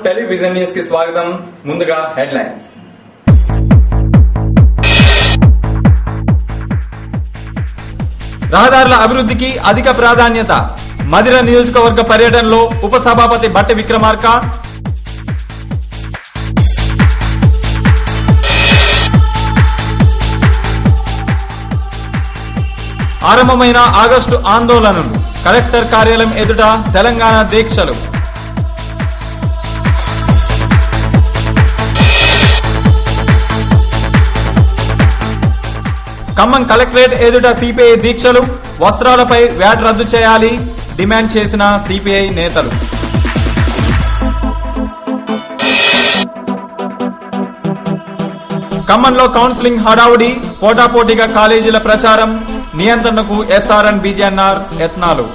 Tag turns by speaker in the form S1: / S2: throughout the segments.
S1: Television news కి స్వాగతం. ముందుగా హెడ్లైన్స్. రహదారుల అభివృద్ధికి అధిక ప్రాధాన్యత. మధిర నియోజకవర్గ పర్యటనలో ఉపసభాపతి బట్టి విక్రమార్క. ఆరంభమైన ఆగస్టు ఆందోళనలు. కలెక్టర్ కార్యాలయం ఎదుట తెలంగాణ దీక్షలు. ఖమ్మం కలెక్టరేట్ ఎదుట సిపిఐ దీక్షలు. వస్త్రాలపై వ్యాట్ రద్దు చేయాలి డిమాండ్ చేసిన సిపిఐ నేతలు. ఖమ్మంలో కౌన్సిలింగ్ హడావుడి. పోటాపోటీగా కాలేజీల ప్రచారం. నియంత్రణకు ఎస్ఆర్ఎన్ బీజేఎన్ఆర్ యత్నాలు.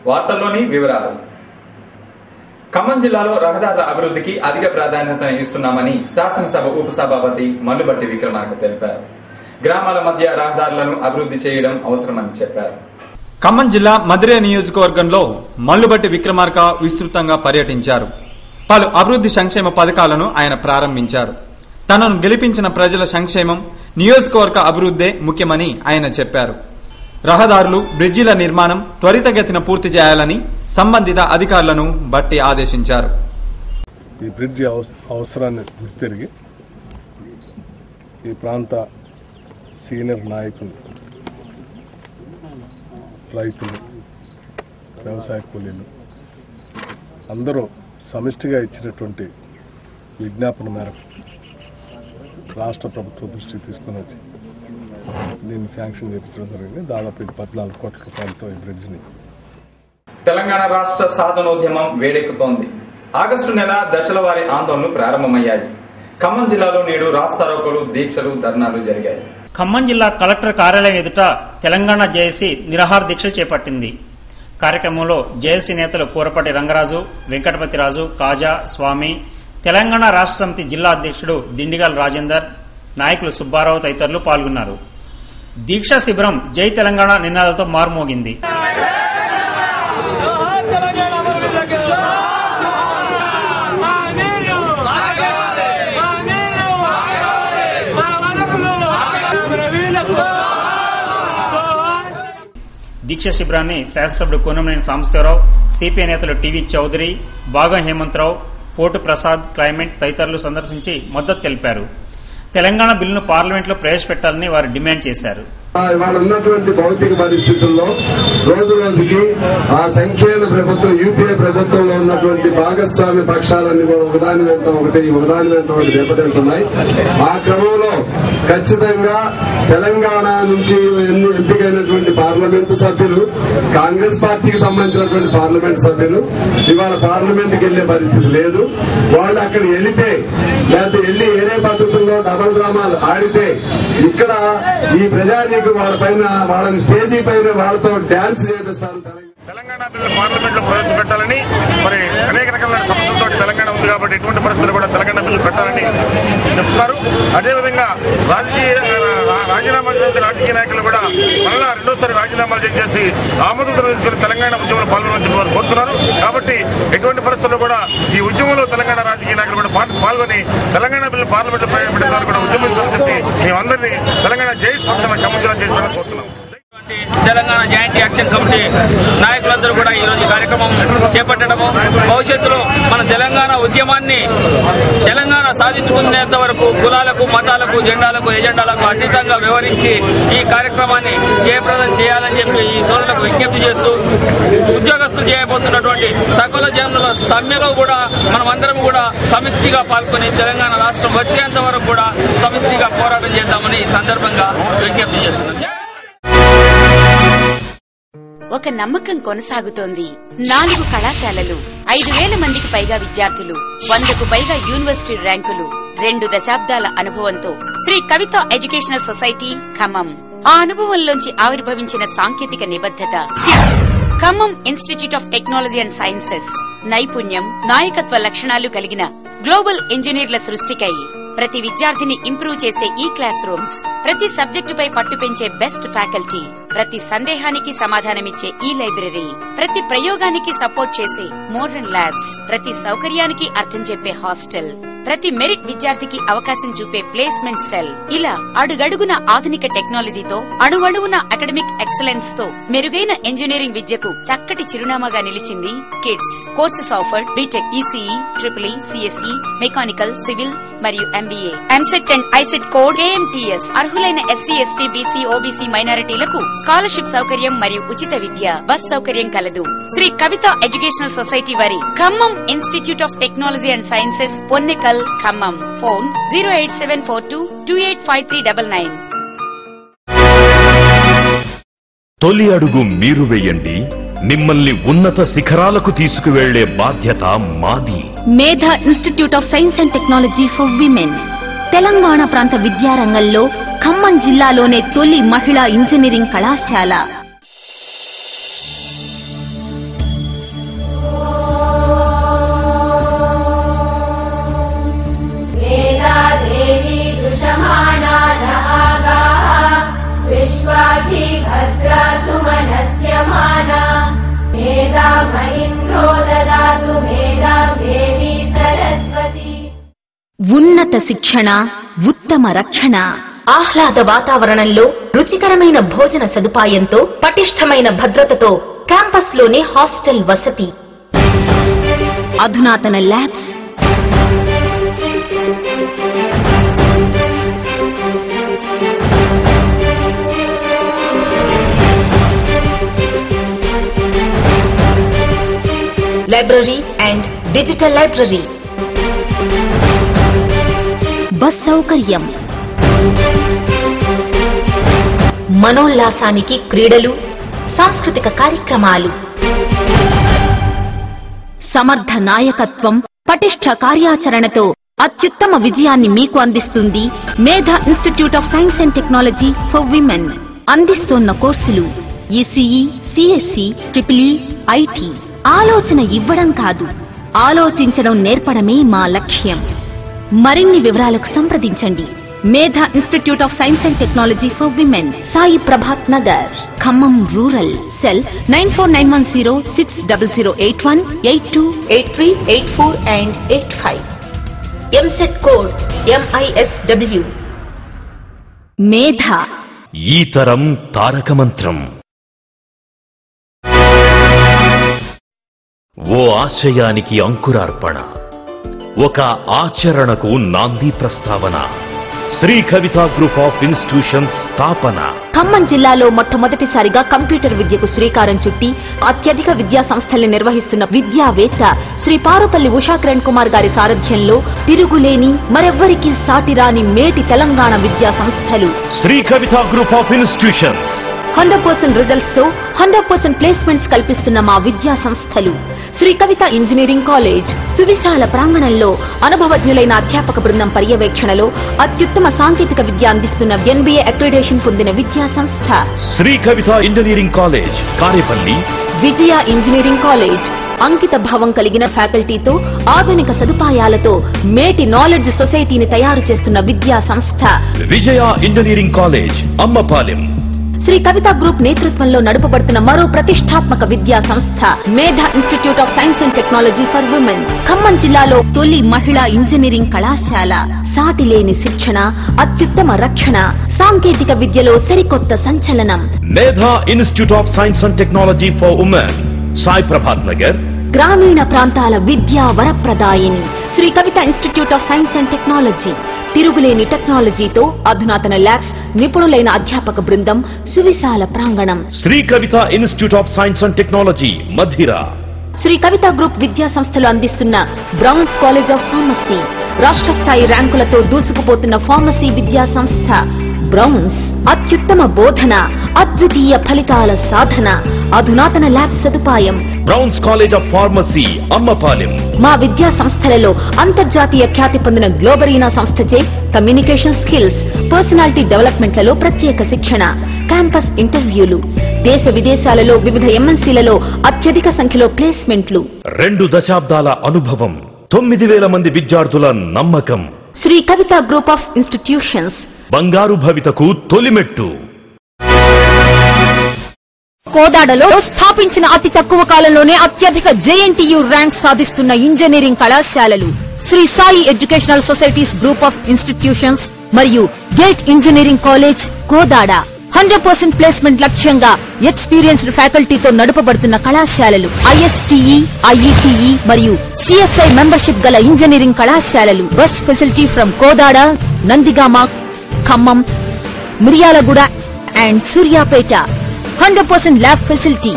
S1: వార్తల్లోని వివరాలు. ఖమ్మం జిల్లాలో రహదారుల అభివృద్ధికి అధిక ప్రాధాన్యతను ఇస్తున్నామని శాసనసభ ఉపసభాపతి మల్లుబట్టి విక్రమార్క తెలిపారు. గ్రామాల మధ్య రహదారులను అభివృద్ధి చేయడం అవసరమని చెప్పారు. ఖమ్మం జిల్లా మధిర నియోజకవర్గంలో మల్లుబట్టి విక్రమార్క విస్తృతంగా పర్యటించారు. పలు అభివృద్ధి సంక్షేమ పథకాలను ఆయన ప్రారంభించారు. తనను గెలిపించిన ప్రజల సంక్షేమం, నియోజకవర్గ అభివృద్ధే ముఖ్యమని ఆయన చెప్పారు. రహదారులు, బ్రిడ్జిల నిర్మాణం త్వరితగతిన పూర్తి చేయాలని సంబంధిత అధికారులను బట్టి ఆదేశించారు.
S2: ఈ బ్రిడ్జి అవసరాన్ని గుర్తిరిగి ఈ ప్రాంత సీనియర్ నాయకులు, రైతులు, వ్యవసాయ కూలీలు అందరూ సమిష్టిగా ఇచ్చినటువంటి విజ్ఞాపన మేరకు రాష్ట్ర ప్రభుత్వ దృష్టికి తీసుకుని వచ్చి దీన్ని శాంక్షన్ చేయించడం జరిగింది. దాదాపు 14 కోట్ల రూపాయలతో ఈ బ్రిడ్జిని.
S1: తెలంగాణ రాష్ట్ర సాధనోద్యమం వేడెక్కుతోంది. ఆగస్టు నెల దశల వారీ ఆందోళనలు ప్రారంభమయ్యాయి. ఖమ్మం జిల్లాలో నేడు రాస్తారోకోలు, దీక్షలు, ధర్నాలు జరిగాయి.
S3: ఖమ్మం జిల్లా కలెక్టర్ కార్యాలయం ఎదుట తెలంగాణ జేఏసీ నిరాహార దీక్షలు చేపట్టింది. కార్యక్రమంలో జేఏసీ నేతలు కూరపాటి రంగరాజు, వెంకటపతిరాజు, కాజా, స్వామి, తెలంగాణ రాష్ట్ర సమితి జిల్లా అధ్యక్షుడు దిండిగల్ రాజేందర్, నాయకులు సుబ్బారావు తదితరులు పాల్గొన్నారు. దీక్షా శిబిరం జై తెలంగాణ నినాదాలతో మారుమోగింది. దీక్షా శిబిరాన్ని శాసనసభ్యుడు కోనంనేని సాంబశివరావు, సిపిఐ నేతలు టీవీ చౌదరి, బాగా హేమంతరావు, పోటు ప్రసాద్, క్లైమెంట్ తదితరులు సందర్శించి మద్దతు తెలిపారు. తెలంగాణ బిల్లును పార్లమెంట్లో ప్రవేశపెట్టాలని వారు డిమాండ్ చేశారు.
S4: ఇవాళ ఉన్నటువంటి భౌతిక పరిస్థితుల్లో రోజు రోజుకి ఆ సంక్షేమ ప్రభుత్వం, యూపీఏ ప్రభుత్వంలో ఉన్నటువంటి భాగస్వామ్య పక్షాలన్నీ ఒకదాని వెంట ఒకటి దెబ్బతింటున్నాయి. ఆ క్రమంలో ఖచ్చితంగా తెలంగాణ నుంచి ఎంపికైనటువంటి పార్లమెంటు సభ్యులు, కాంగ్రెస్ పార్టీకి సంబంధించినటువంటి పార్లమెంటు సభ్యులు ఇవాళ పార్లమెంట్కి వెళ్లే పరిస్థితి లేదు. వాళ్ళు అక్కడ వెళితే లేకపోతే వెళ్లి వేరే పద్ధతుల్లో డబల్ డ్రామాలు ఆడితే ఇక్కడ ఈ ప్రజానీకం వాళ్ళని స్టేజీ పైన వాళ్ళతో డాన్స్ చేపిస్తారు.
S5: తెలంగాణ బిల్లు పార్లమెంట్ లో ప్రవేశపెట్టాలని, మరి అనేక రకమైన సమస్యలతో తెలంగాణ ఉంది కాబట్టి ఎటువంటి పరిస్థితులు కూడా తెలంగాణ బిల్లు పెట్టాలని చెప్తున్నారు. అదేవిధంగా రాజీనామా చేసిన రాజకీయ నాయకులు కూడా మళ్ళా రెండోసారి రాజీనామాలు చేసి ఆమోదం తెలుసుకుని తెలంగాణ ఉద్యమంలో పాల్గొనని వారు కోరుతున్నారు. కాబట్టి ఎటువంటి పరిస్థితుల్లో కూడా ఈ ఉద్యమంలో తెలంగాణ రాజకీయ నాయకులు కూడా పాల్గొని తెలంగాణ బిల్లు పార్లమెంట్ లో ప్రవేశపెట్టాలని కూడా ఉద్యమించాలని చెప్పి మేమందరినీ తెలంగాణ జేఏసీ పక్షాన ఖమ్మం జిల్లా చేసి కోరుతున్నాం.
S6: తెలంగాణ జాయింట్ యాక్షన్ కమిటీ నాయకులందరూ కూడా ఈ రోజు కార్యక్రమం చేపట్టడము, భవిష్యత్తులో మన తెలంగాణ ఉద్యమాన్ని తెలంగాణ సాధించుకునేంత వరకు కులాలకు, మతాలకు, జెండాలకు, ఎజెండాలకు అతీతంగా వ్యవహరించి ఈ కార్యక్రమాన్ని జయప్రదం చేయాలని చెప్పి ఈ సోదరులకు విజ్ఞప్తి చేస్తూ, ఉద్యోగస్తులు చేయబోతున్నటువంటి సకల జనుల సమ్మెలో కూడా మనమందరం కూడా సమిష్టిగా పాల్గొని తెలంగాణ రాష్ట్రం వచ్చేంత వరకు కూడా సమిష్టిగా పోరాటం చేద్దామని ఈ సందర్భంగా విజ్ఞప్తి చేస్తున్నాం.
S7: ఒక నమ్మకం కొనసాగుతోంది. 4 కళాశాలలు, 5,000 మందికి పైగా విద్యార్థులు, 100కు పైగా యూనివర్సిటీ ర్యాంకులు, 2 దశాబ్దాల అనుభవంతో శ్రీ కవిత ఎడ్యుకేషనల్ సొసైటీ ఖమ్మం. ఆ అనుభవంలోంచి ఆవిర్భవించిన సాంకేతిక నిబద్ధత Khammam institute of technology and sciences. నైపుణ్యం, నాయకత్వ లక్షణాలు కలిగిన గ్లోబల్ ఇంజనీర్ల సృష్టికై ప్రతి విద్యార్థిని ఇంప్రూవ్ చేసే ఈ క్లాస్ రూమ్స్, ప్రతి సబ్జెక్టుపై పట్టు పెంచే బెస్ట్ ఫ్యాకల్టీ, ప్రతి సందేహానికి సమాధానమిచ్చే ఈ లైబ్రరీ, ప్రతి ప్రయోగానికి సపోర్ట్ చేసే మోడర్న్ ల్యాబ్స్, ప్రతి సౌకర్యానికి అర్థం చెప్పే హాస్టల్, ప్రతి మెరిట్ విద్యార్థికి అవకాశం చూపే ప్లేస్మెంట్ సెల్, ఇలా అడుగడుగున ఆధునిక టెక్నాలజీతో, అణువణువున అకాడమిక్ ఎక్సలెన్స్ తో మెరుగైన ఇంజనీరింగ్ విద్యకు చక్కటి చిరునామాగా నిలిచింది KIDS. Courses offered BTech, ECE, triple E, CSE, mechanical, civil మరియు MBA. EAMCET and ICET code KMTS. అర్హులైన ఎస్సీ, ఎస్టీ, బీసీ, ఓబీసీ మైనారిటీలకు స్కాలర్షిప్ సౌకర్యం మరియు ఉచిత విద్య, బస్ సౌకర్యం కలదు. శ్రీ కవిత ఎడ్యుకేషనల్ సొసైటీ వారి Khammam institute of technology and sciences, Ponnekal, Khammam. Phone 08742285399.
S8: తొలి అడుగు మీరు వేయండి, మిమ్మల్ని ఉన్నత శిఖరాలకు తీసుకువెళ్లే బాధ్యత మాది.
S9: మేధా institute of science and technology for women Telangana ప్రాంత విద్యారంగంలో ఖమ్మం జిల్లాలోనే తొలి మహిళా ఇంజనీరింగ్ కళాశాల. ఉన్నత శిక్షణ, ఉత్తమ రక్షణ, ఆహ్లాద వాతావరణంలో రుచికరమైన భోజన సదుపాయంతో, పటిష్టమైన భద్రతతో క్యాంపస్ లోనే హాస్టల్ వసతి, అధునాతన labs, library and digital library, bus సౌకర్యం, మనోల్లాసానికి క్రీడలు, సాంస్కృతిక కార్యక్రమాలు, సమర్థ నాయకత్వం, పటిష్ట కార్యాచరణతో అత్యుత్తమ విజయాన్ని మీకు అందిస్తుంది మేధా institute of science and technology for women. అందిస్తున్న కోర్సులు ECE, CSE, triple E, IT. ఆలోచన ఇవ్వడం కాదు, ఆలోచించడం నేర్పడమే మా లక్ష్యం. మరిన్ని వివరాలకు సంప్రదించండి మేధా institute of science and technology for women, Sai Prabhat Nagar, Khammam rural. Cell 9491060081, 828384 and 85. EAMCET code MISW. మేధా
S8: ఈ తరం తారక మంత్రం. ఓ ఆశయానికి అంకురార్పణ, ఒక ఆచరణకు నాంది ప్రస్తావన. Shri Kavitha group of institutions స్థాపన.
S9: ఖమ్మం జిల్లాలో మొట్టమొదటిసారిగా కంప్యూటర్ విద్యకు శ్రీకారం చుట్టి అత్యధిక విద్యా సంస్థల్ని నిర్వహిస్తున్న విద్యావేత్త శ్రీ పారుపల్లి ఉషాకిరణ్ కుమార్ గారి సారథ్యంలో తిరుగులేని, మరెవ్వరికీ సాటిరాని మేటి తెలంగాణ విద్యా సంస్థలు
S8: Shri Kavitha group of institutions.
S9: 100% results తో 100% ప్లేస్మెంట్స్ కల్పిస్తున్న మా విద్యా సంస్థలు శ్రీ కవిత ఇంజనీరింగ్ కాలేజ్. సువిశాల ప్రాంగణంలో అనుభవజ్ఞులైన అధ్యాపక బృందం పర్యవేక్షణలో అత్యుత్తమ సాంకేతిక విద్య అందిస్తున్న NBA అక్రిడేషన్ పొందిన విద్యా సంస్థ
S8: శ్రీ కవిత ఇంజనీరింగ్ కాలేజ్, కారేపల్లి.
S9: విజయ ఇంజనీరింగ్ కాలేజ్ అంకిత భావం కలిగిన ఫ్యాకల్టీతో, ఆధునిక సదుపాయాలతో మేటి నాలెడ్జ్ సొసైటీని తయారు చేస్తున్న విద్యా సంస్థ
S8: విజయ engineering college, Ammapalem.
S9: Shri Kavitha group నేతృత్వంలో నడుపబడుతున్న మరో ప్రతిష్టాత్మక విద్యా సంస్థ మేధా institute of science and technology for women. Khammam జిల్లాలో తొలి మహిళా ఇంజనీరింగ్ కళాశాల. సాటిలేని శిక్షణ, అత్యుత్తమ రక్షణ, సాంకేతిక విద్యలో సరికొత్త సంచలనం.
S8: Medha institute of science and technology for women, Sai Prabhat Nagar.
S9: గ్రామీణ ప్రాంతాల విద్యా వరప్రదాయిని Shri Kavitha institute of science and technology. తిరుగులేని టెక్నాలజీతో అధునాతన ల్యాబ్స్, నిపుణులైన అధ్యాపక బృందం, సువిశాల ప్రాంగణం.
S8: Shri Kavitha institute of science and technology, Madhira.
S9: Shri Kavitha group విద్యా సంస్థలు అందిస్తున్న బ్రౌన్స్ కాలేజ్ ఆఫ్ ఫార్మసీ. రాష్ట్ర స్థాయి ర్యాంకులతో దూసుకుపోతున్న ఫార్మసీ విద్యా సంస్థ బ్రౌన్స్. అత్యుత్తమ బోధన, అద్వితీయ ఫలితాల సాధన, అధునాతన ల్యాబ్ సదుపాయం.
S8: Browns college of pharmacy, Ammapalem.
S9: మా విద్యా సంస్థలలో అంతర్జాతీయ ఖ్యాతి పొందిన గ్లోబరీనా సంస్థచే కమ్యూనికేషన్ స్కిల్స్, పర్సనాలిటీ డెవలప్మెంట్లలో ప్రత్యేక శిక్షణ, క్యాంపస్ ఇంటర్వ్యూలు, దేశ విదేశాలలో వివిధ MNCలలో అత్యధిక సంఖ్యలో ప్లేస్మెంట్లు.
S8: 2 దశాబ్దాల అనుభవం, 9,000 మంది విద్యార్థుల నమ్మకం.
S9: Shri Kavitha group of institutions.
S8: బంగారు భవితకు తొలిమెట్టు.
S10: కోదాడలో స్థాపించిన అతి తక్కువ కాలంలోనే అత్యధిక JNTU ర్యాంక్ సాధిస్తున్న ఇంజనీరింగ్ కళాశాలలు Shri Sai educational societies group of institutions మరియు gate engineering college Kodada. 100% placement లక్ష్యంగా ఎక్స్పీరియన్స్డ్ ఫ్యాకల్టీతో నడపబడుతున్న కళాశాలలు. ISTE, IETE మరియు CSI మెంబర్షిప్ గల ఇంజనీరింగ్ కళాశాలలు. Bus facility from Kodada, Nandigama, Khammam, Miryalaguda and Suryapet. 100% lab facility.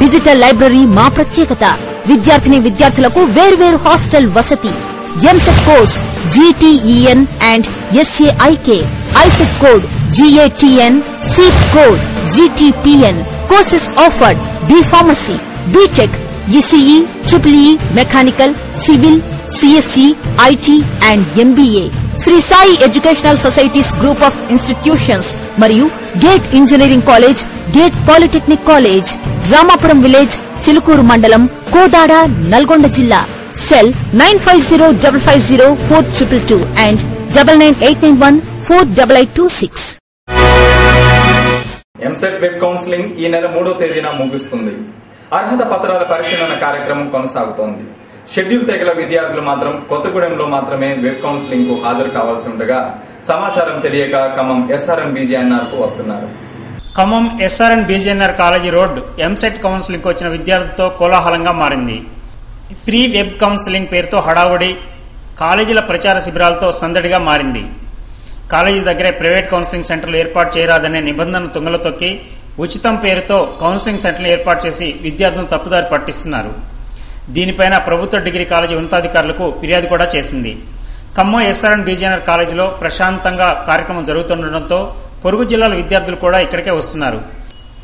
S10: Digital library మా ప్రత్యేకత. విద్యార్థులకు వేర్వేరు హాస్టల్ వసతి. EAMCET course GTEN and SAIK. ISET code GATN. Seat code GTPN. Courses offered B Pharmacy, BTech, ECE, EEE, mechanical, civil, CSE, IT and MBA. Shri Sai educational societies group of institutions మరియు gate engineering college, gate polytechnic college, Ramapuram village, Chilukur మండలం, కోదాడ, నల్గొండ జిల్లా. Cell 9505504222 and 9989148826.
S1: EAMCET web counselling ఈ నెల 3వ తేదీన ముగుస్తుంది. అర్హత పత్రాల పరిశీలన కార్యక్రమం కొనసాగుతోంది. షెడ్యూల్ తెగల విద్యార్థులు మాత్రం కొత్తగూడెంలో మాత్రమే వెబ్ కౌన్సిలింగ్ కు హాజరు కావాల్సి ఉండగా సమాచారం తెలియక ఖమ్మం SRN BGNR కు వస్తున్నారు.
S3: Khammam SRN BGNR college road EAMCET counselling కు వచ్చిన విద్యార్థులతో కోలాహలంగా మారింది. ఫ్రీ వెబ్ కౌన్సిలింగ్ పేరుతో హడావుడి, కాలేజీల ప్రచార శిబిరాలతో సందడిగా మారింది. కాలేజీ దగ్గరే ప్రైవేట్ కౌన్సిలింగ్ సెంటర్లు ఏర్పాటు చేయరాదనే నిబంధనను తుంగలో తొక్కి ఉచితం పేరుతో కౌన్సిలింగ్ సెంటర్లు ఏర్పాటు చేసి విద్యార్థులను తప్పుదారి పట్టిస్తున్నారు. దీనిపైన ప్రభుత్వ డిగ్రీ కాలేజీ ఉన్నతాధికారులకు ఫిర్యాదు కూడా చేసింది. ఖమ్మం SRN BGNR కాలేజీలో ప్రశాంతంగా కార్యక్రమం జరుగుతుండటంతో పొరుగు జిల్లాల విద్యార్థులు కూడా ఇక్కడికే వస్తున్నారు.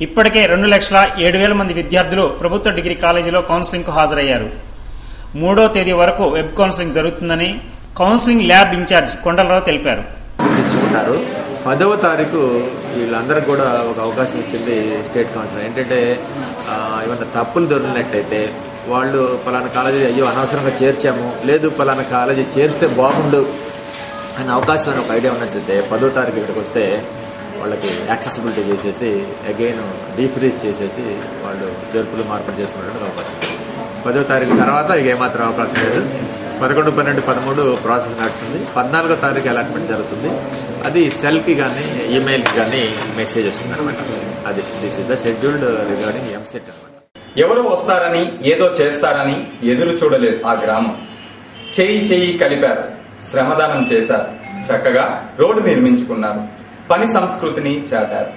S3: ఇప్పటికే 2,07,000 మంది విద్యార్థులు ప్రభుత్వ డిగ్రీ కాలేజీలో కౌన్సిలింగ్ కు హాజరయ్యారు. 3వ తేదీ వరకు వెబ్ కౌన్సిలింగ్ జరుగుతుందని కౌన్సిలింగ్ ల్యాబ్ ఇన్ఛార్జ్ కొండలరావు తెలిపారు.
S11: 10వ తారీఖు వీళ్ళందరికీ కూడా ఒక అవకాశం ఇచ్చింది స్టేట్ కౌన్సిల్. ఏంటంటే ఏమన్నా తప్పులు దొరికినట్టయితే వాళ్ళు పలానా కాలేజీ అయ్యో అనవసరంగా చేర్చాము, లేదు పలానా కాలేజీ చేరిస్తే బాగుండు అనే అవకాశం ఒక ఐడియా ఉన్నట్టయితే 10వ తారీఖు ఇక్కడికి వస్తే వాళ్ళకి యాక్సెసిబిలిటీ చేసేసి అగైన్ డీఫ్రీజ్ చేసేసి వాళ్ళు చేర్పులు మార్పులు చేసుకునేటువంటి అవకాశం. 10వ తారీఖు తర్వాత ఇక ఏమాత్రం అవకాశం లేదు. 11, 12, 13 ప్రాసెస్ నడుస్తుంది. 14వ తారీఖు అలాట్మెంట్ జరుగుతుంది. అది సెల్కి కానీ ఈమెయిల్కి కానీ మెసేజ్ వస్తుంది అనమాట. అది this is the scheduled regarding EAMCET అనమాట.
S1: ఎవరో వస్తారని ఏదో చేస్తారని ఎదురు చూడలేదు ఆ గ్రామం. చేయి కలిపారు, శ్రమదానం చేశారు, చక్కగా రోడ్డు నిర్మించుకున్నారు, పని సంస్కృతిని చాటారు.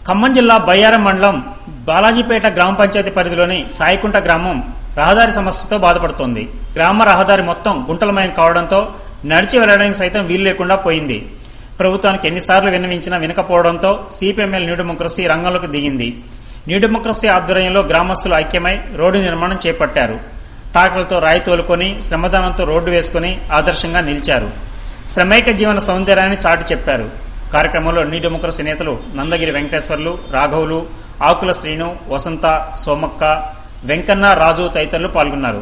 S3: ఖమ్మం జిల్లా బయ్యారం మండలం బాలాజీపేట గ్రామ పంచాయతీ పరిధిలోని సాయికుంట గ్రామం రహదారి సమస్యతో బాధపడుతోంది. గ్రామ రహదారి మొత్తం గుంటలమయం కావడంతో నడిచి వెళ్లడానికి సైతం వీలు లేకుండా పోయింది. ప్రభుత్వానికి ఎన్నిసార్లు విన్నవించినా వినకపోవడంతో CPML న్యూ డెమోక్రసీ రంగంలోకి దిగింది. న్యూ డెమోక్రసీ ఆధ్వర్యంలో గ్రామస్తులు ఐక్యమై రోడ్డు నిర్మాణం చేపట్టారు. ట్రాక్టర్లతో రాయి తోలుకొని శ్రమదానంతో రోడ్డు వేసుకుని ఆదర్శంగా నిలిచారు. శ్రమైక జీవన సౌందర్యాన్ని చాటి చెప్పారు. కార్యక్రమంలో న్యూ డెమోక్రసీ నేతలు నందగిరి వెంకటేశ్వర్లు, రాఘవులు, ఆకుల శ్రీను, వసంత, సోమక్క, వెంకన్న, రాజు తదితరులు పాల్గొన్నారు.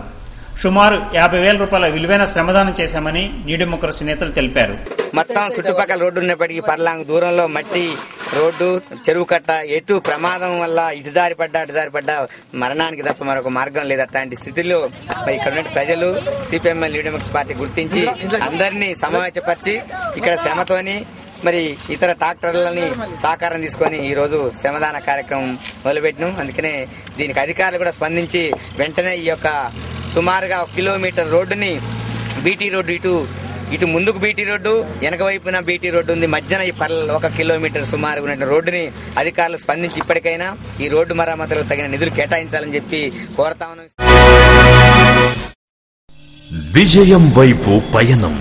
S3: సుమారు 50,000 రూపాయల విలువైన శ్రమదానం చేశామని న్యూ డెమోక్రసీ నేతలు తెలిపారు.
S12: మొత్తం చుట్టుపక్కల రోడ్డు ఉన్నప్పటికీ పర్లాంగ్ దూరంలో మట్టి రోడ్డు, చెరువు కట్ట, ఎటు ప్రమాదం వల్ల ఇటు జారి పడ్డా మరణానికి తప్ప మరొక మార్గం లేదు. అట్లాంటి స్థితిలో ఇక్కడ ఉన్న ప్రజలు CPML న్యూ డెమోక్రసీ పార్టీ గుర్తించి అందరినీ సమావేశపరిచి ఇక్కడ శ్రమతోని మరి ఇతర ట్రాక్టర్లని సహకారం తీసుకొని ఈ రోజు శ్రమదాన కార్యక్రమం మొదలుపెట్టినాం. అందుకనే దీనికి అధికారులు కూడా స్పందించి వెంటనే ఈ యొక్క సుమారుగా 1 కిలోమీటర్ రోడ్డుని బీటీ రోడ్డు ఇటు ముందుకు బీటీ రోడ్డు, వెనక వైపున బీటీ రోడ్డు ఉంది, మధ్యన ఈ 1 కిలోమీటర్ సుమారు ఉన్న రోడ్డుని అధికారులు స్పందించి ఇప్పటికైనా ఈ రోడ్డు మరమ్మతులకు తగిన నిధులు కేటాయించాలని చెప్పి కోరతా ఉన్నాం.
S8: విజయం వైపు పయనం.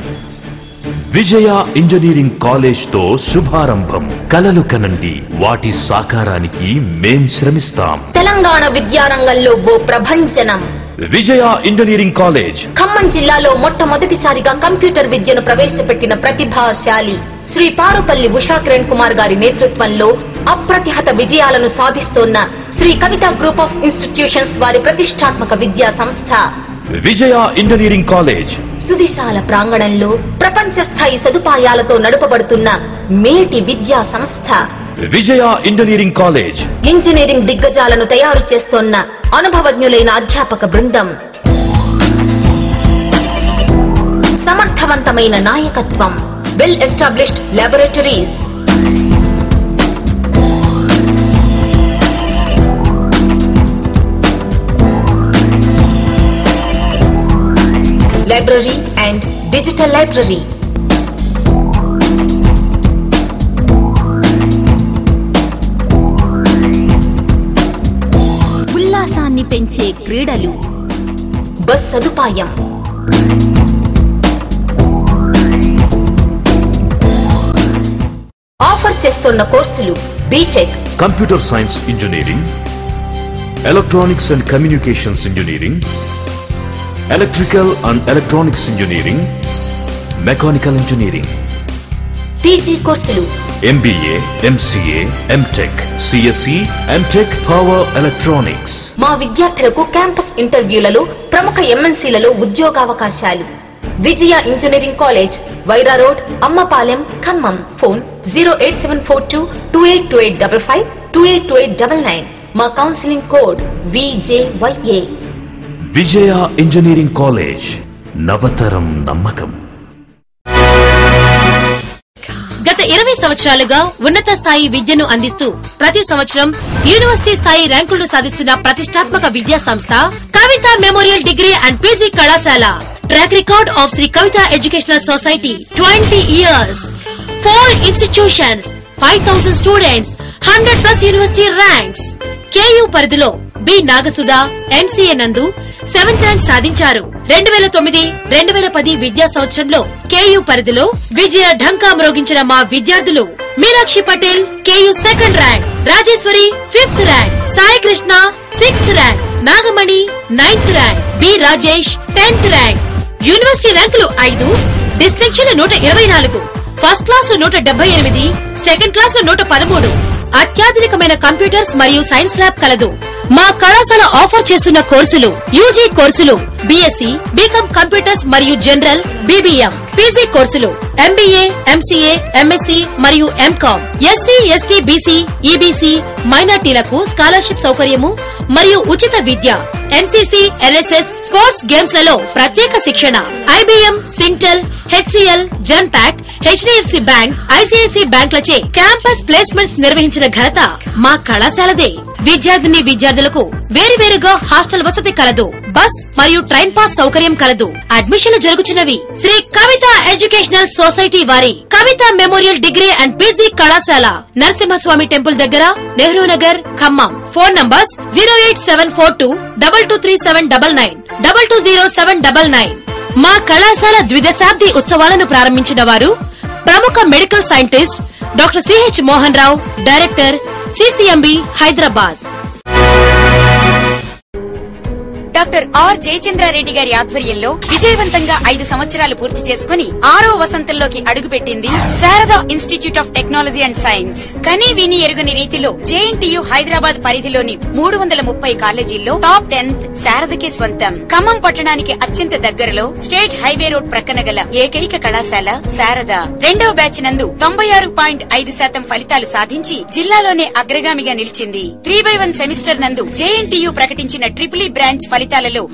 S8: విజయ ఇంజనీరింగ్ కాలేజ్ తో శుభారంభం. కలలు కనండి, వాటి సాకారానికి మేం శ్రమిస్తాం.
S9: తెలంగాణ విద్యారంగంలో ఓ ప్రభంజనం.
S8: Vijaya Engineering College.
S9: ఖమ్మం జిల్లాలో మొట్టమొదటిసారిగా కంప్యూటర్ విద్యను ప్రవేశపెట్టిన ప్రతిభాశాలి శ్రీ పారుపల్లి ఉషా కిరణ్ కుమార్ గారి నేతృత్వంలో అప్రతిహత విజయాలను సాధిస్తోన్న Shri Kavitha group of institutions వారి ప్రతిష్టాత్మక విద్యా సంస్థ
S8: Vijaya Engineering College.
S9: సువిశాల ప్రాంగణంలో ప్రపంచ స్థాయి సదుపాయాలతో నడుపబడుతున్న మేటి విద్యా సంస్థ
S8: Vijaya Engineering College.
S9: ఇంజనీరింగ్ దిగ్గజాలను తయారు చేస్తోన్న అనుభవజ్ఞులైన అధ్యాపక బృందం, సమర్థవంతమైన నాయకత్వం, well established laboratories, library and digital library, ఉల్లాసాన్ని పెంచే క్రీడలు, బస్ సదుపాయం, ఆఫర్ చేస్తున్న కోర్సులు BTech,
S8: Computer Science Engineering, Electronics and Communications Engineering, Electrical and Electronics Engineering, Mechanical Engineering,
S9: PG కోర్సులు
S8: MBA, MCA, MTech, CSE, MTech Power Electronics.
S9: మా విద్యార్థులకు campus ఇంటర్వ్యూలలో ప్రముఖ ఎంఎన్సీలలో ఉద్యోగావకాశాలు. Vijaya engineering college, Wyra road, Ammapalem, Khammam. Phone 08742282855 282899. మా counselling code VJYA.
S8: Vijaya Engineering College. నవతరం నమ్మకం.
S10: గత 20 సంవత్సరాలుగా ఉన్నత స్థాయి విద్యను అందిస్తూ ప్రతి సంవత్సరం యూనివర్సిటీ స్థాయి ర్యాంకులను సాధిస్తున్న ప్రతిష్టాత్మక విద్యా సంస్థ Kavitha memorial degree and PG కళాశాల. Track record of Sri Kavitha educational society 20 years, 4 institutions, 5,000 students, 100+ university ranks. KU పరిధిలో బి నాగసుధ MCA నందు 7th ర్యాంక్ సాధించారు. 2009-2010 విద్యా సంవత్సరంలో KU పరిధిలో విజయ ఢంకా మ్రోగించిన మా విద్యార్థులు Meenakshi Patel KU 2nd rank, Rajeshwari 5th rank, Sai Krishna 6th rank, Nagamani 9th rank, B Rajesh 10th rank. University ర్యాంకులు 5, డిస్టింక్షన్లు 124, ఫస్ట్ క్లాస్ లో 178, సెకండ్ క్లాస్ లో 113. అత్యాధునికమైన కంప్యూటర్స్ మరియు సైన్స్ ల్యాబ్ కలదు. మా కళాశాల ఆఫర్ చేస్తున్న కోర్సులు యూజీ కోర్సులు BSc, బీకామ్ కంప్యూటర్స్ మరియు జనరల్, BBM, పీజీ కోర్సులు MBA, MCA, MSc మరియు MCOM. SC, ST, BC, EBC మైనార్టీలకు స్కాలర్షిప్ సౌకర్యము మరియు ఉచిత విద్య. NCC, NSS, స్పోర్ట్స్ గేమ్స్ లలో ప్రత్యేక శిక్షణ. IBM, Syntel, HCL, జన్పాక్ట్, HDFC bank, ICICI బ్యాంకులచే క్యాంపస్ ప్లేస్మెంట్స్ నిర్వహించిన ఘనత మా కళాశాలదే. విద్యార్థులకు వేరువేరుగా హాస్టల్ వసతి కలదు. బస్ మరియు ట్రైన్ పాస్ సౌకర్యం కలదు. అడ్మిషన్లు జరుగుతున్నవి శ్రీ కవిత ఎడ్యుకేషనల్ సొసైటీ వారి Kavitha memorial degree and PG కళాశాల, నరసింహస్వామి టెంపుల్ దగ్గర, నెహ్రూ నగర్, ఖమ్మం. Phone numbers 08742223799 220799. మా కళాశాల ద్విదశాబ్ది ఉత్సవాలను ప్రారంభించిన వారు ప్రముఖ medical scientist doctor CH Mohan Rao, director CCMB Hyderabad.
S7: Doctor R Jayachandrareddy గారి ఆధ్వర్యంలో విజయవంతంగా 5 సంవత్సరాలు పూర్తి చేసుకుని 6వ వసంతంలోకి అడుగుపెట్టింది Sharada institute of technology and science. కనీ విని ఎరుగని రీతిలో JNTU హైదరాబాద్ పరిధిలోని 330 కాలేజీల్లో టాప్ 10th శారదకే స్వంతం. ఖమ్మం పట్టణానికి అత్యంత దగ్గరలో స్టేట్ హైవే రోడ్ ప్రక్కన గల ఏకైక కళాశాల శారద. 2వ బ్యాచ్ నందు 96.5% ఫలితాలు సాధించి జిల్లాలోనే అగ్రగామిగా నిలిచింది. 3/1 సెమిస్టర్ నందు JNTU ప్రకటించిన ట్రిపుల్ బ్రాంచ్ ఫలితాలలో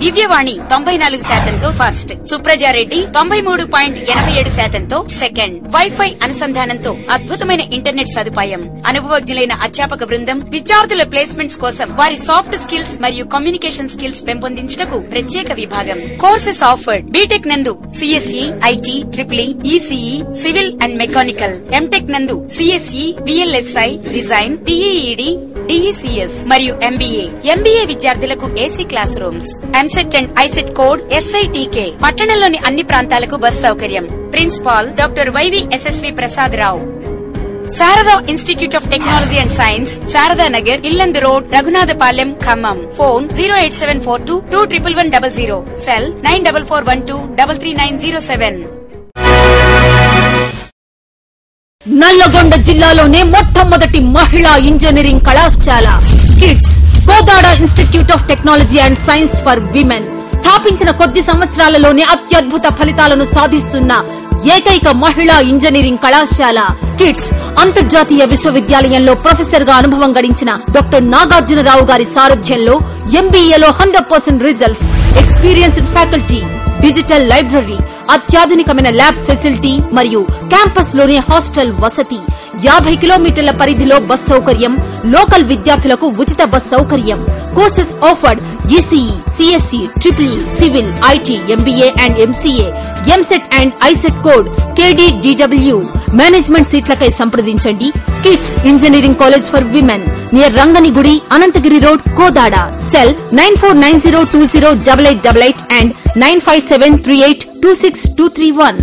S7: దివ్యవాణి 94%తో ఫస్ట్, సుప్రజారెడ్డి 93.87%తో సెకండ్. వైఫై అనుసంధానంతో అద్భుతమైన ఇంటర్నెట్ సదుపాయం, అనుభవజ్ఞులైన అధ్యాపక బృందం విద్యార్థుల ప్లేస్మెంట్స్ కోసం వారి సాఫ్ట్ స్కిల్స్ మరియు కమ్యూనికేషన్ స్కిల్స్ పెంపొందించుటకు ప్రత్యేక విభాగం. కోర్సెస్ ఆఫర్డ్ బీటెక్ నందు CSE, IT, EEE, ECE, civil and mechanical. MTech నందు CSE, VLSI, design, PEED, DECS మరియు MBA విద్యార్థులకు AC classrooms. MSET and ISET code SITK. పట్టణంలోని అన్ని ప్రాంతాలకు బస్ సౌకర్యం. Principal doctor YVSSV Prasad Rao. Sharada institute of technology and science, Sharada Nagar, Yellandu road, Raghunathapalem, Khammam. Phone 08742211100. Cell 9441233907.
S10: Nalgonda జిల్లాలోనే మొట్టమొదటి మహిళా ఇంజనీరింగ్ కళాశాల kids Kodad institute of technology and science for women స్థాపించిన కొద్ది సంవత్సరాలలోనే అత్యద్భుత ఫలితాలను సాధిస్తున్న ఏకైక మహిళా ఇంజనీరింగ్ కళాశాల కిడ్స్ అంతర్జాతీయ విశ్వవిద్యాలయంలో ప్రొఫెసర్ గా అనుభవం గడించిన డాక్టర్ నాగార్జునరావు గారి సారథ్యంలో ఎంబీఏలో 100% results, experienced faculty, digital library, అత్యాధునికమైన ల్యాబ్ ఫెసిలిటీ మరియు క్యాంపస్ లోనే హాస్టల్ వసతి, 50 కిలోమీటర్ల పరిధిలో బస్ సౌకర్యం, లోకల్ విద్యార్థులకు ఉచిత బస్ సౌకర్యం. Courses offered ECE, CSE, triple civil, IT, MBA and MCA, EAMCET and ICET code, KDDW. Management సీట్లకై సంప్రదించండి. KIDS engineering college for women near Ranganigudi, Anantagiri road, Kodada. Cell 9490208888 and 9573826231.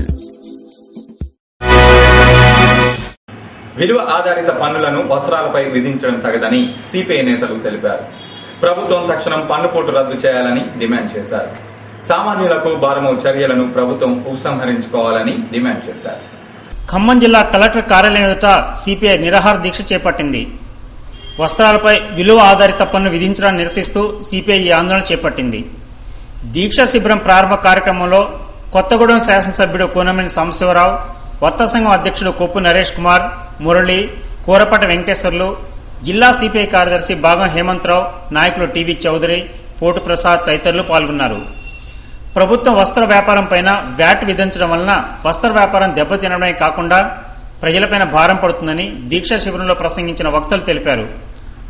S1: విలువ ఆధారిత పన్నులను వస్త్రాలపై విధించడం తగదని సిపిఐ నేతలు తెలిపారు. ప్రభుత్వం తక్షణం పన్నుపోటు రద్దు చేయాలని డిమాండ్ చేశారు. సామాన్యులకు భారమో చర్యలను ప్రభుత్వం ఉపసంహరించుకోవాలని డిమాండ్ చేశారు.
S3: ఖమ్మం జిల్లా కలెక్టర్ కార్యాలయం ఎదుట సిపిఐ నిరాహార దీక్ష చేపట్టింది. వస్త్రాలపై విలువ ఆధారిత పన్ను విధించడాన్ని నిరసిస్తూ సిపిఐ ఈ ఆందోళన చేపట్టింది. దీక్షా శిబిరం ప్రారంభ కార్యక్రమంలో కొత్తగూడెం శాసనసభ్యుడు కూనమనేని సాంబశివరావు, వర్త సంఘం అధ్యక్షుడు కొప్పు నరేష్ కుమార్, మురళి, కూరపాటి వెంకటేశ్వర్లు, జిల్లా సిపిఐ కార్యదర్శి భాగం హేమంతరావు, నాయకులు టీవీ చౌదరి, పోటు ప్రసాద్ తదితరులు పాల్గొన్నారు. ప్రభుత్వం వస్త్ర వ్యాపారం పైన వ్యాట్ విధించడం వలన వస్త్ర వ్యాపారం దెబ్బతినడమే కాకుండా ప్రజలపైన భారం పడుతుందని దీక్షా శిబిరంలో ప్రసంగించిన వక్తలు తెలిపారు.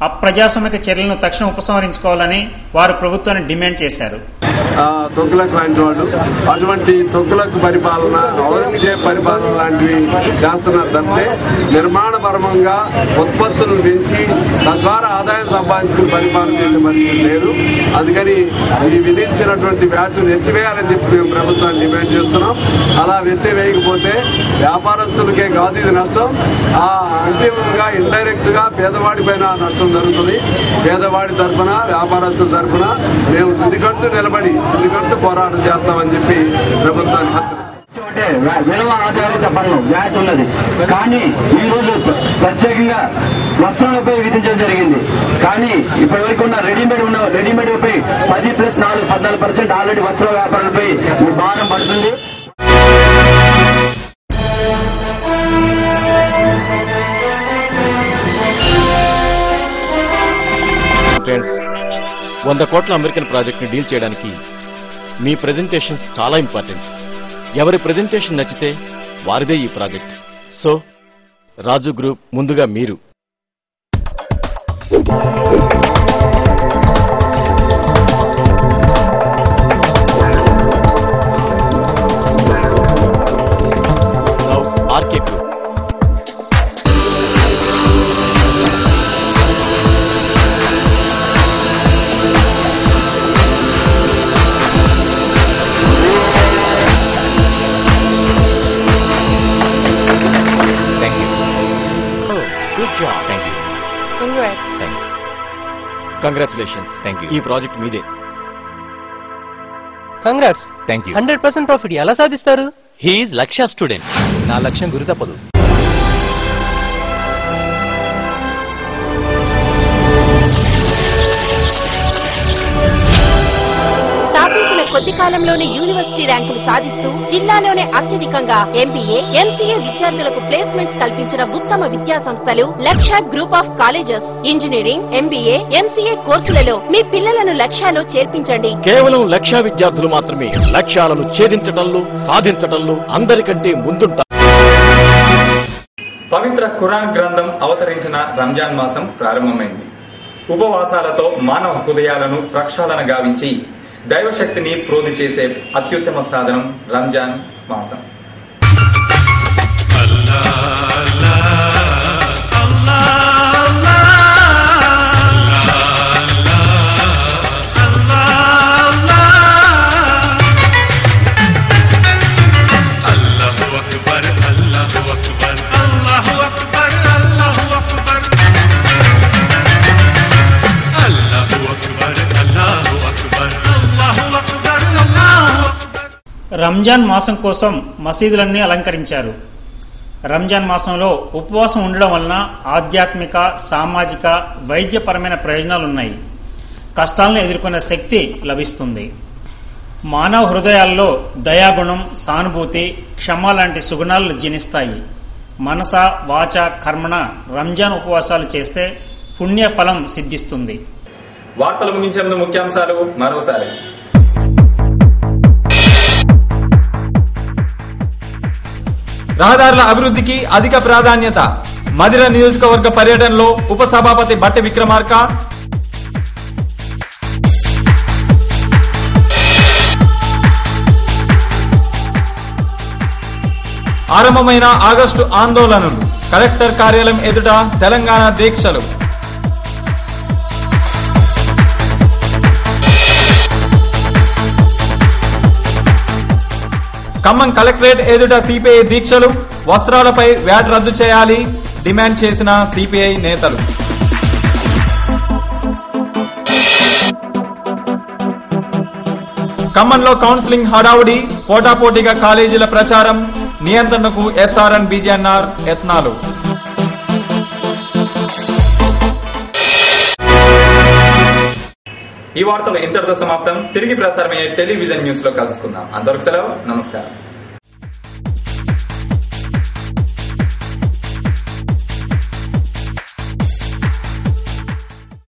S3: అప్రజాస్వామిక చర్యలను తక్షణం ఉపసంహరించుకోవాలని వారు ప్రభుత్వాన్ని డిమాండ్ చేశారు.
S4: తొగ్గులకు లాంటి వాళ్ళు అటువంటి తొగ్గులకు పరిపాలన, ఔరంగజేబ్ పరిపాలన లాంటివి చేస్తున్నారు తప్పితే నిర్మాణపరంగా ఉత్పత్తులను పెంచి తద్వారా ఆదాయం సంపాదించుకుని పరిపాలన చేసే పరిస్థితి లేదు. అందుకని ఈ విధించినటువంటి వ్యాట్ను ఎత్తివేయాలని చెప్పి మేము ప్రభుత్వాన్ని డిమాండ్ చేస్తున్నాం. అలా ఎత్తివేయకపోతే వ్యాపారస్తులకే కాదు ఇది నష్టం, అంతిమంగా ఇండైరెక్ట్ గా పేదవాడి పైన నష్టం జరుగుతుంది. పేదవాడి తరఫున, వ్యాపారస్తుల తరఫున మేము తుదికంటూ నిలబడి తుదికంటూ పోరాటం చేస్తామని చెప్పి ప్రభుత్వాన్ని హెచ్చరిస్తాం.
S13: విలువ ఆధారిత పన్ను వ్యాట్ ఉన్నది, కానీ ఈ రోజు ప్రత్యేకంగా వస్త్రాలపై విధించడం జరిగింది. కానీ ఇప్పటి వరకు ఉన్న రెడీమేడ్ పై 10+4 14% ఆల్రెడీ వస్త్ర వ్యాపారులపై భారం పడుతుంది.
S14: ఫ్రెండ్స్, 100 కోట్ల అమెరికన్ ప్రాజెక్ట్ ని డీల్ చేయడానికి మీ ప్రెజెంటేషన్స్ చాలా ఇంపార్టెంట్. ఎవరి ప్రెజెంటేషన్ నచ్చితే వారిదే ఈ ప్రాజెక్ట్. సో రాజు గ్రూప్ ముందుగా మీరు RK group. Congratulations. Thank you. ఈ ప్రాజెక్ట్ మీదే.
S15: కంగ్రాట్స్.
S14: Thank you.
S15: 100% ప్రాఫిట్ ఎలా సాధిస్తారు?
S14: హీఈస్ లక్ష్య స్టూడెంట్. నా లక్ష్యం గురి తప్పదు.
S9: స్థాపించిన కొద్ది కాలంలోనే యూనివర్సిటీ ర్యాంకులు సాధిస్తూ జిల్లాలోనే అత్యధికంగా ఎంబీఏ, ఎంసీఏ విద్యార్థులకు ప్లేస్మెంట్స్ కల్పించిన ఉత్తమ విద్యా సంస్థలు లక్ష్య group of colleges. Engineering, MBA, MCA కోర్సులలో మీ పిల్లలను లక్ష్యాలో చేర్పించండి.
S14: కేవలం లక్ష్య విద్యార్థులు మాత్రమే లక్ష్యాలను ఛేదించడంలో, సాధించడంలో అందరికంటే ముందుంటారు.
S1: పవిత్ర ఖురాన్ గ్రంథం అవతరించిన రంజాన్ మాసం ప్రారంభమైంది. ఉపవాసాలతో మానవ హృదయాలను ప్రక్షాళన గావించి దైవశక్తిని ప్రోధి చేసే అత్యుత్తమ సాధనం రంజాన్ మాసం.
S16: అల్లాహు అక్బర్, అల్లాహు అక్బర్, అల్లాహు అక్బర్.
S3: రంజాన్ మాసం కోసం మసీదులన్నీ అలంకరించారు. రంజాన్ మాసంలో ఉపవాసం ఉండడం వలన ఆధ్యాత్మిక, సామాజిక, వైద్యపరమైన ప్రయోజనాలున్నాయి. కష్టాలను ఎదుర్కొనే శక్తి లభిస్తుంది. మానవ హృదయాల్లో దయాగుణం, సానుభూతి, క్షమ లాంటి సుగుణాలు జనిస్తాయి. మనస, వాచ, కర్మణ రంజాన్ ఉపవాసాలు చేస్తే పుణ్య ఫలం సిద్ధిస్తుంది.
S1: వార్తలు ముగించే ముందు ముఖ్యాంశాలు మరోసారి. రహదారుల అభివృద్ధికి అధిక ప్రాధాన్యత. మదిర నియోజకవర్గ పర్యటనలో ఉపసభాపతి బట్టి విక్రమార్క. ఆరంభమైన ఆగస్టు ఆందోళనలు. కలెక్టర్ కార్యాలయం ఎదుట తెలంగాణ దీక్షలు. ఖమ్మం కలెక్టరేట్ ఎదుట సిపిఐ దీక్షలు. వస్త్రాలపై వ్యాట్ రద్దు చేయాలి డిమాండ్ చేసిన సిపిఐ నేతలు. ఖమ్మంలో కౌన్సిలింగ్ హడావుడి. పోటాపోటీగా కాలేజీల ప్రచారం. నియంత్రణకు ఎస్ఆర్ఎన్ బీజేఎన్ఆర్ యత్నాలు. ఈ వార్తలు ఇంతటితో సమాప్తం. తిరిగి ప్రసారమయ్యే టెలివిజన్ న్యూస్ లో కలుసుకుందాం. అంతవరకు సెలవు. నమస్కారం.